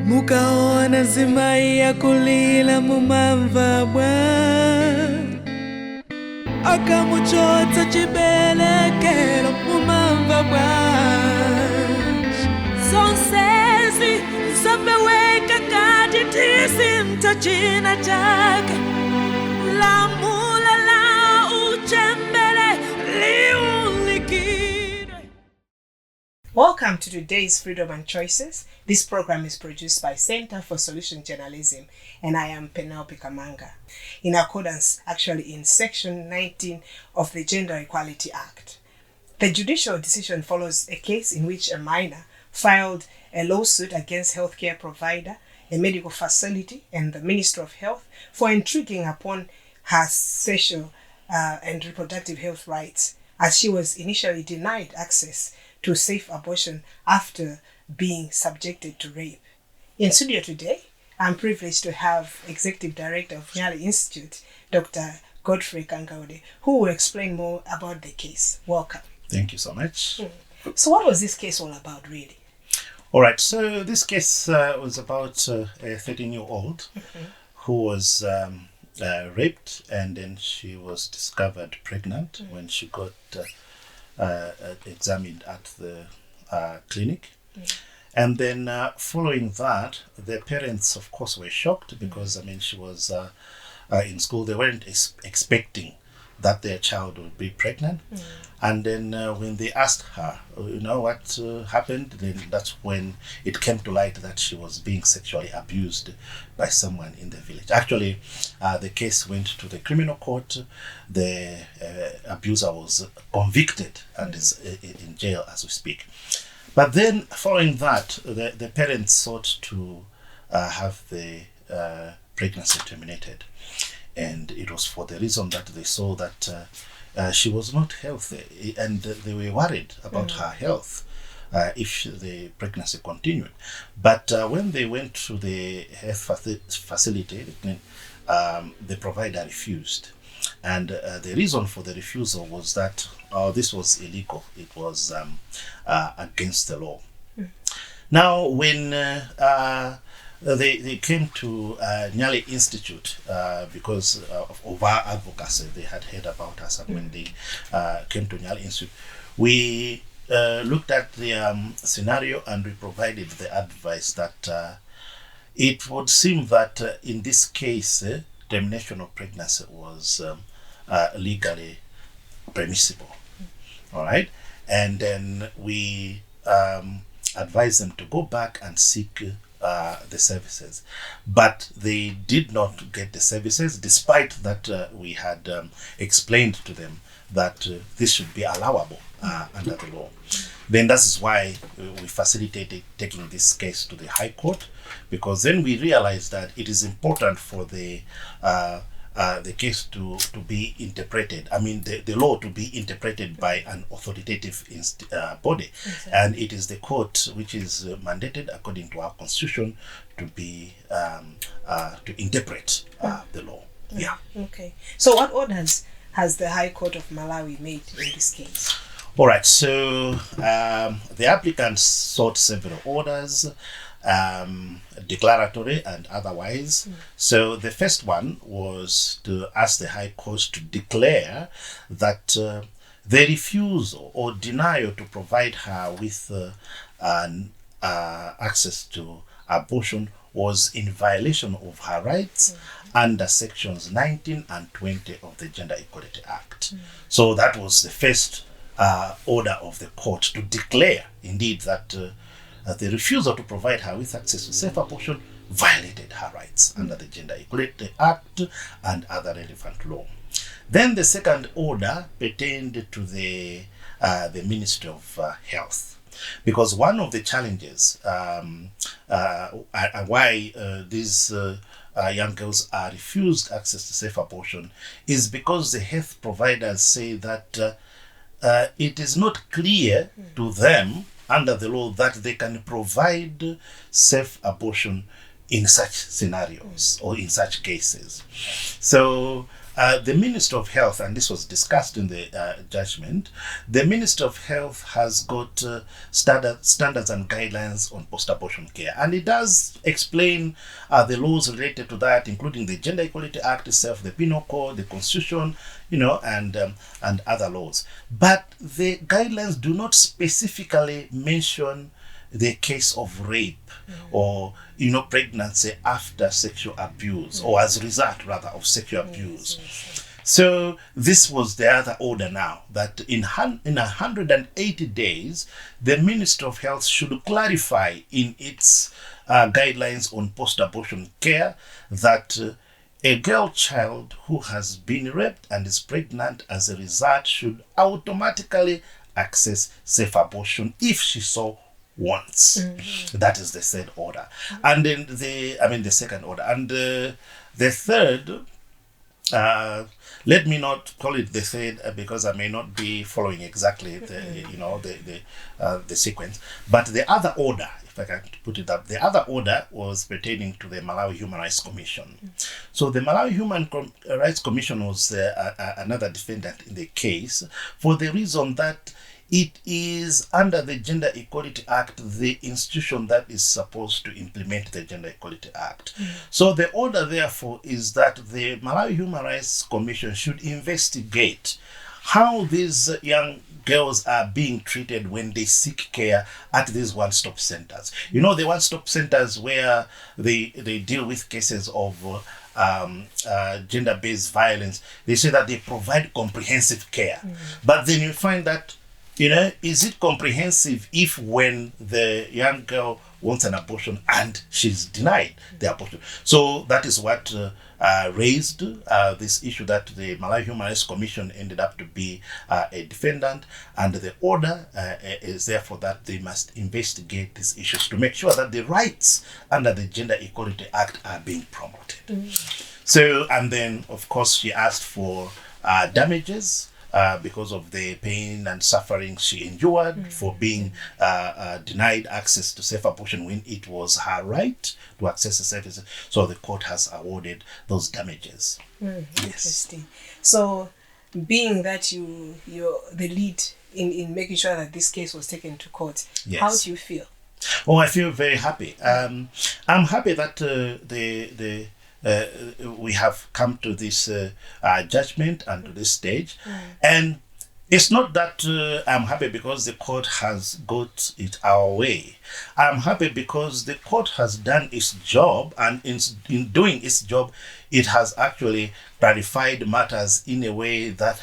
Mukaona zimai ya kulila mumamva bwa akamuchotsa chibelekelo mumamva bwa sonsezi zapeweka kati tisi mtachina chake lamula la uchembele liulikire. Welcome to today's Freedom and Choices. This program is produced by Center for Solution Journalism, and I am Penelope Kamanga, in accordance actually in Section 19 of the Gender Equality Act. The judicial decision follows a case in which a minor filed a lawsuit against healthcare provider, a medical facility, and the Ministry of Health for intruding upon her sexual and reproductive health rights, as she was initially denied access to safe abortion after being subjected to rape. In studio today, I'm privileged to have Executive Director of Nyale Institute, Dr. Godfrey Kangaude, who will explain more about the case. Welcome. Thank you so much. So what was this case all about, really? All right, so this case was about a 13-year-old who was raped, and then she was discovered pregnant when she got examined at the clinic. And then following that, the parents, of course, were shocked because, she was in school. They weren't expecting that their child would be pregnant. And then when they asked her, what happened, then that's when it came to light that she was being sexually abused by someone in the village. Actually, the case went to the criminal court. The abuser was convicted and is in jail as we speak. But then following that, the parents sought to have the pregnancy terminated. And it was for the reason that they saw that she was not healthy, and they were worried about her health if the pregnancy continued. But when they went to the health facility, the provider refused. And the reason for the refusal was that this was illegal. It was against the law. Now, when they came to Nyale Institute because of our advocacy. They had heard about us, and when they came to Nyale Institute, we looked at the scenario and we provided the advice that it would seem that in this case, termination of pregnancy was legally permissible. All right, and then we advised them to go back and seek the services, but they did not get the services, despite that we had explained to them that this should be allowable under the law. Then that is why we facilitated taking this case to the High Court, because then we realized that it is important for the case to be interpreted. The law to be interpreted by an authoritative body. Exactly. And it is the court which is mandated according to our constitution to be to interpret the law. Yeah. Okay. So what orders has the High Court of Malawi made in this case? All right. So the applicants sought several orders, declaratory and otherwise. So the first one was to ask the High Court to declare that the refusal or denial to provide her with access to abortion was in violation of her rights under sections 19 and 20 of the Gender Equality Act. So that was the first order of the court to declare indeed that the refusal to provide her with access to safe abortion violated her rights under the Gender Equality Act and other relevant law. Then the second order pertained to the Ministry of Health, because one of the challenges why these young girls are refused access to safe abortion is because the health providers say that it is not clear to them under the law that they can provide safe abortion in such scenarios or in such cases. So the Minister of Health, and this was discussed in the judgment, the Minister of Health has got standards and guidelines on post-abortion care. And it does explain the laws related to that, including the Gender Equality Act itself, the Penal Code, the Constitution, and other laws. But the guidelines do not specifically mention the case of rape or pregnancy after sexual abuse or as a result rather of sexual abuse. So this was the other order now, that in 180 days the Ministry of Health should clarify in its guidelines on post-abortion care that a girl child who has been raped and is pregnant as a result should automatically access safe abortion if she so once. That is the third order. And then the second order. And the third, let me not call it the third because I may not be following exactly the sequence. But the other order, if I can put it up, the other order was pertaining to the Malawi Human Rights Commission. So the Malawi Human Rights Commission was another defendant in the case for the reason that it is under the Gender Equality Act, the institution that is supposed to implement the Gender Equality Act. So the order, therefore, is that the Malawi Human Rights Commission should investigate how these young girls are being treated when they seek care at these one-stop centers. The one-stop centers where they deal with cases of gender-based violence. They say that they provide comprehensive care. But then you find that is it comprehensive if when the young girl wants an abortion and she's denied the abortion? So that is what raised this issue that the Malawi Human Rights Commission ended up to be a defendant, and the order is therefore that they must investigate these issues to make sure that the rights under the Gender Equality Act are being promoted. So, and then of course she asked for damages because of the pain and suffering she endured for being denied access to safe abortion when it was her right to access the services. So the court has awarded those damages. Interesting. So, being that you're the lead in making sure that this case was taken to court, how do you feel? Oh, I feel very happy. I'm happy that we have come to this judgment and to this stage. And it's not that I'm happy because the court has got it our way. I'm happy because the court has done its job, and in doing its job, it has actually clarified matters in a way that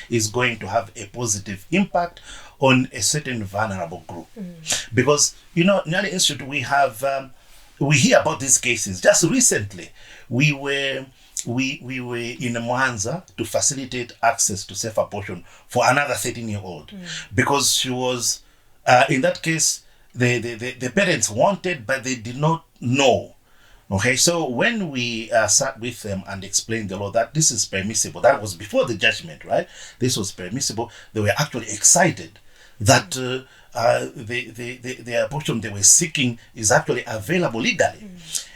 is going to have a positive impact on a certain vulnerable group. Because, Nyale Institute, we hear about these cases. Just recently, we were in Mwanza to facilitate access to safe abortion for another 13-year-old because she was, in that case, the parents wanted, but they did not know. Okay, so when we sat with them and explained the law that this is permissible, that was before the judgment, right? This was permissible. They were actually excited that the abortion they were seeking is actually available legally.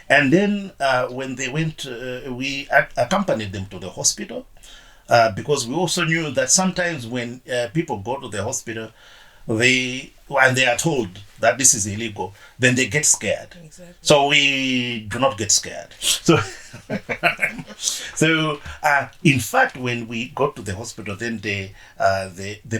And then when they went, we accompanied them to the hospital because we also knew that sometimes when people go to the hospital, when they are told that this is illegal, then they get scared. Exactly. So we do not get scared. So, in fact, when we got to the hospital, then the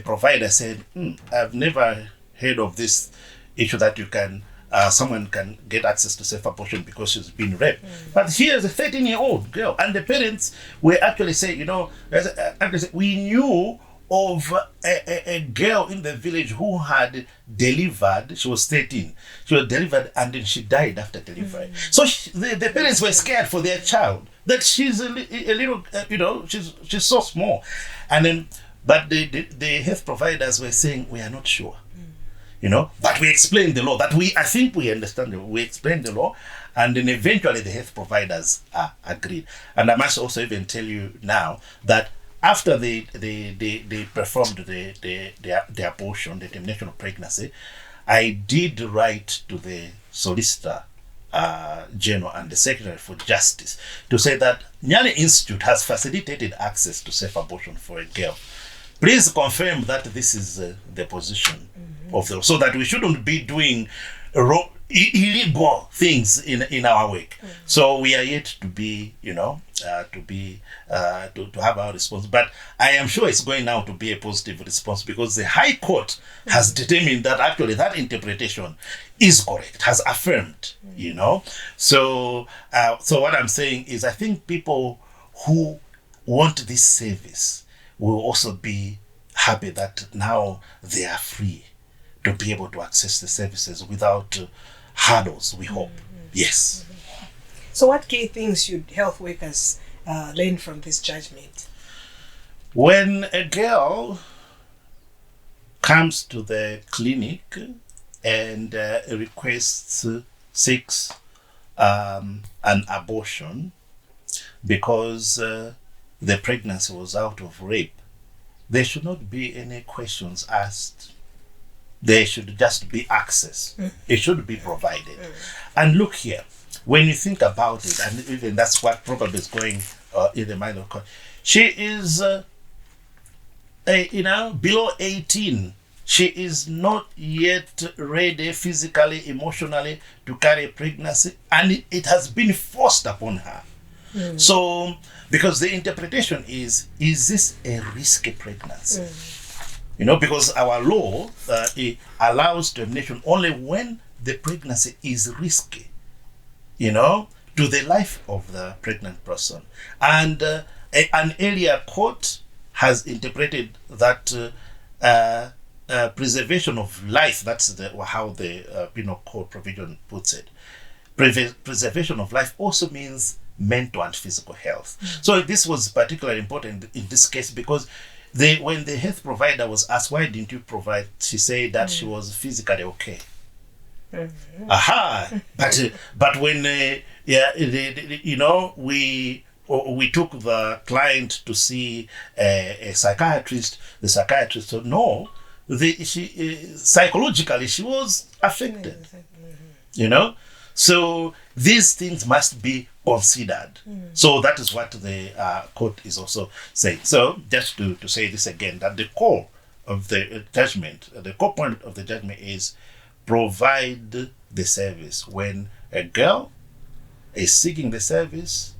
provider said, I've never heard of this issue that you can someone can get access to safe abortion because she's been raped. But here's a 13-year-old girl, and the parents were actually saying, we knew of a girl in the village who had delivered. She was 13. She was delivered, and then she died after delivery. So the parents were scared for their child that she's a little, she's so small, and then, but the health providers were saying we are not sure. But we explained the law, I think we understand it. We explained the law, and then eventually the health providers agreed. And I must also even tell you now that after they performed the abortion, the termination of pregnancy, I did write to the solicitor General and the Secretary for Justice to say that Nyale Institute has facilitated access to safe abortion for a girl. Please confirm that this is the position of the, so that we shouldn't be doing illegal things in our work. So we are yet to be, to have our response. But I am sure it's going now to be a positive response, because the High Court has determined that actually that interpretation is correct, has affirmed, So what I'm saying is, I think people who want this service will also be happy that now they are free to be able to access the services without hurdles, we hope. Yes. So what key things should health workers learn from this judgment? When a girl comes to the clinic and seeks an abortion because the pregnancy was out of rape, there should not be any questions asked. There should just be access. It should be provided. And look here, when you think about it, and even that's what probably is going in the mind of God, she is, below 18. She is not yet ready physically, emotionally to carry a pregnancy, and it has been forced upon her. So, because the interpretation is this a risky pregnancy? Because our law it allows termination only when the pregnancy is risky, to the life of the pregnant person. And an earlier court has interpreted that preservation of life, that's how the penal code provision puts it. Preservation of life also means mental and physical health. So this was particularly important in this case, because when the health provider was asked, why didn't you provide, she said that she was physically okay. But when we took the client to see a psychiatrist, the psychiatrist said no, psychologically she was affected. So these things must be considered. So that is what the court is also saying. So just to say this again, that the core of the judgment, the core point of the judgment is provide the service when a girl is seeking the service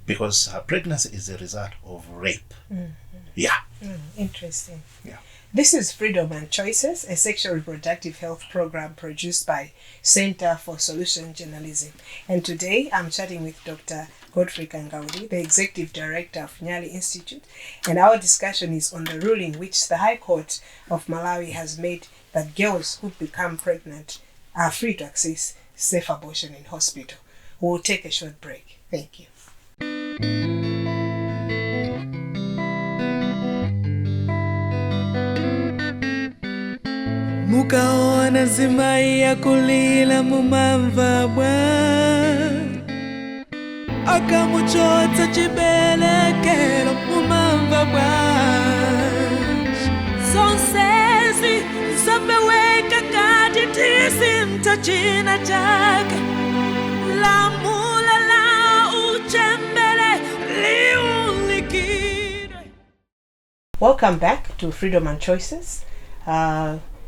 because her pregnancy is a result of rape. Interesting. Yeah. This is Freedom and Choices, a sexual reproductive health program produced by Center for Solution Journalism. And today I'm chatting with Dr. Godfrey Kangaude, the Executive Director of Nyale Institute. And our discussion is on the ruling which the High Court of Malawi has made that girls who become pregnant are free to access safe abortion in hospital. We'll take a short break. Thank you. Mukaona zimai ya kulila mumamva bwa akamuchotsa chibelekelo mumamva bwa sonsezi zapeweka kati tisi mtachina chake lamula la uchembele liulikire. Welcome back to Freedom and Choices.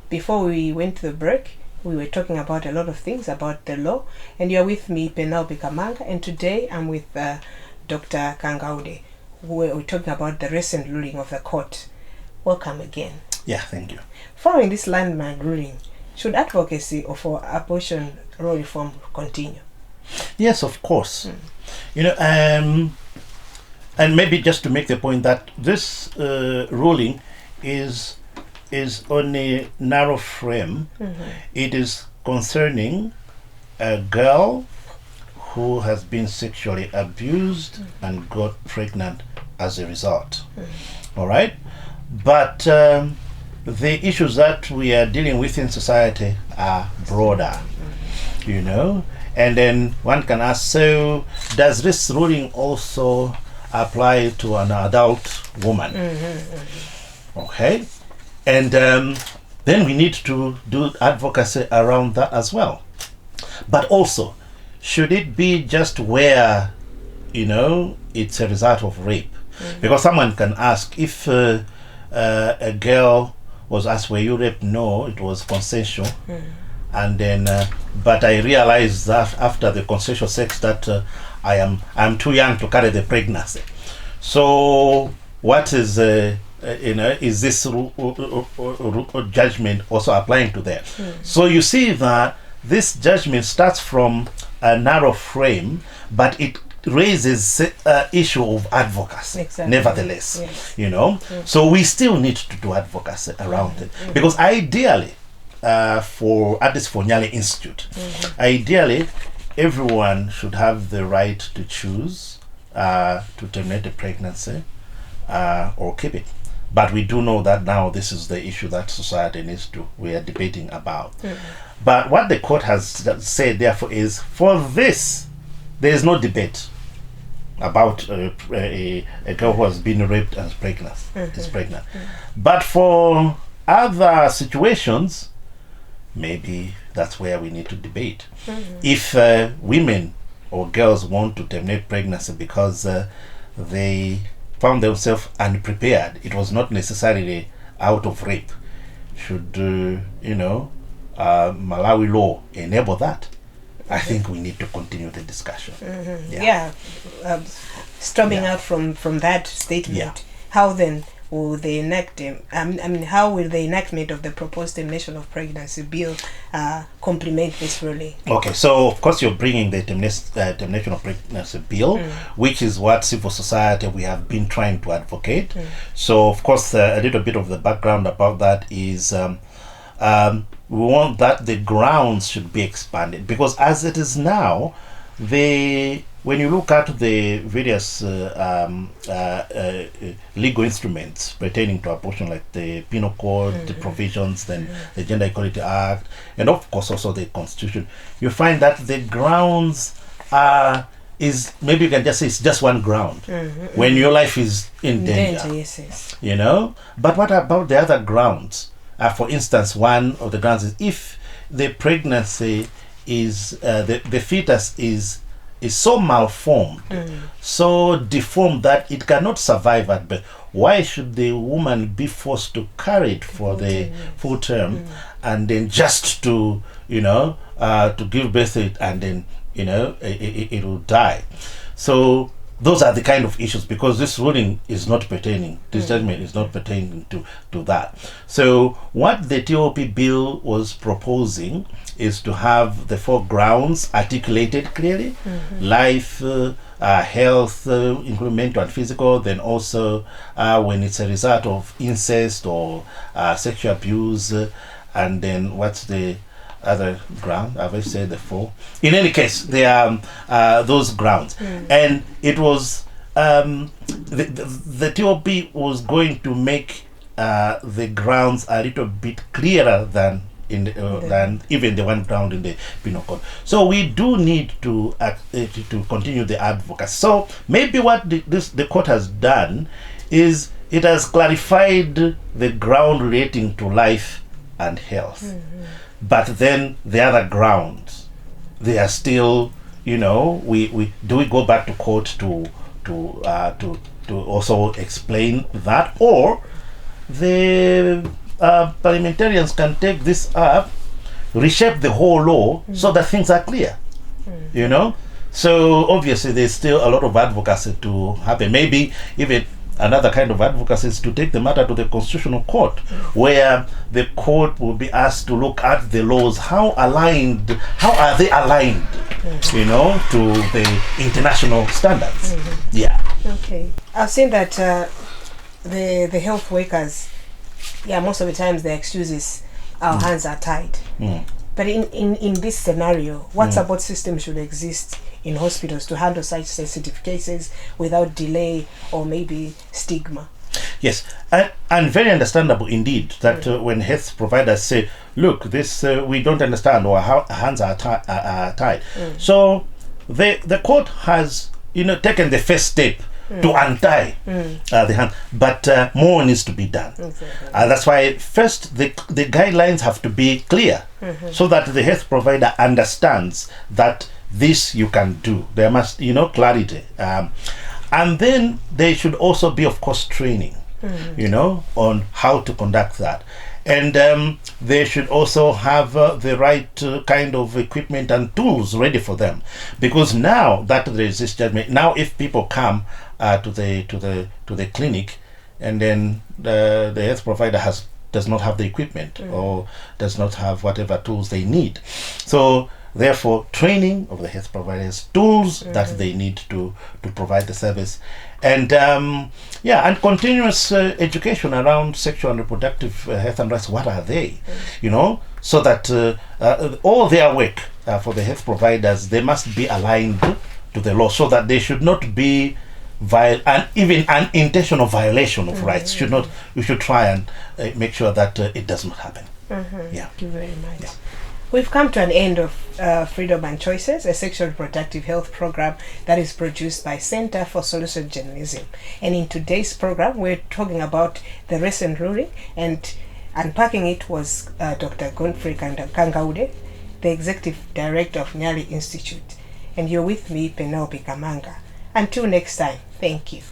Before we went to the break, we were talking about a lot of things about the law, and you're with me, Penelope Kamanga, and today I'm with Dr. Kangaude. We're talking about the recent ruling of the court. Welcome again. Yeah, thank you. Following this landmark ruling, should advocacy for abortion law reform continue? Yes, of course. And maybe just to make the point that this ruling is on a narrow frame. It is concerning a girl who has been sexually abused and got pregnant as a result. All right? But the issues that we are dealing with in society are broader, And then one can ask, so does this ruling also apply to an adult woman? Okay? And then we need to do advocacy around that as well. But also, should it be just where, it's a result of rape? Because someone can ask, if a girl was asked, were you raped? No, it was consensual. And then, but I realized that after the consensual sex that I'm too young to carry the pregnancy. So what is, is this judgment also applying to them? So you see that this judgment starts from a narrow frame, but it raises issue of advocacy. Exactly. Nevertheless, yes. So we still need to do advocacy around it, because ideally, at least for Nyale Institute, ideally everyone should have the right to choose to terminate the pregnancy or keep it. But we do know that now this is the issue that society we are debating about. But what the court has said, therefore, is for this, there is no debate about a girl who has been raped and is pregnant. But for other situations, maybe that's where we need to debate. If women or girls want to terminate pregnancy because they found themselves unprepared, it was not necessarily out of rape, should Malawi law enable that? I think we need to continue the discussion. Storming out from that statement, how then will the how will the enactment of the proposed termination of pregnancy bill complement this ruling? Okay, so of course you're bringing the termination of pregnancy bill, which is what civil society we have been trying to advocate. So of course a little bit of the background about that is we want that the grounds should be expanded, because as it is now, when you look at the various legal instruments pertaining to abortion, like the Penal Code, the provisions, then the Gender Equality Act, and of course also the Constitution, you find that the grounds is, maybe you can just say it's just one ground when your life is in danger. Yes. But what about the other grounds? For instance, one of the grounds is if the pregnancy is the fetus is so malformed, so deformed that it cannot survive at birth. Why should the woman be forced to carry it for the full term and then just to to give birth to it, and then it will die? So those are the kind of issues, because this ruling is not pertaining, this judgment is not pertaining to that. So what the TOP bill was proposing is to have the 4 grounds articulated clearly: life, health, including mental and physical, then also when it's a result of incest or sexual abuse, and then what's the other ground? I've already said the 4. In any case, there are those grounds, and it was the TOP was going to make the grounds a little bit clearer than than even the one ground in the Penal Code. So we do need to continue the advocacy. So maybe what the court has done is it has clarified the ground relating to life and health. But then the other grounds, they are still, we go back to court to also explain that, or the parliamentarians can take this up, reshape the whole law so that things are clear. So obviously there's still a lot of advocacy to happen. Maybe even another kind of advocacy is to take the matter to the Constitutional Court, where the court will be asked to look at the laws, how are they aligned, to the international standards. Okay. I've seen that the health workers, most of the times the excuse is our hands are tied. But in this scenario, what support system should exist in hospitals to handle such sensitive cases without delay or maybe stigma? Yes, and very understandable indeed that when health providers say, look, this we don't understand, or our hands are tied. So the court has taken the first step to untie the hand, but more needs to be done. That's why first the guidelines have to be clear, so that the health provider understands that this you can do. There must, clarity. And then there should also be, of course, training, on how to conduct that. And they should also have the right kind of equipment and tools ready for them, because now that there is this judgment, now if people come to the clinic, and then the health provider does not have the equipment or does not have whatever tools they need, so therefore training of the health providers, tools that they need to provide the service, and and continuous education around sexual and reproductive health and rights. What are they? So that all their work for the health providers, they must be aligned to the law, so that they should not be and even an intentional violation of rights. We should try and make sure that it does not happen. Thank you very much. Yeah. We've come to an end of Freedom and Choices, a sexual reproductive health program that is produced by Center for Solution Journalism. And in today's program, we're talking about the recent ruling, and unpacking it was Dr. Godfrey Kangaude, the Executive Director of Nyale Institute. And you're with me, Penelope Kamanga. Until next time, thank you.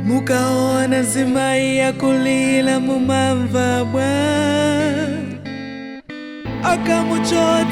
Mukaona zimai ya kulila mumamva bwa akamuchota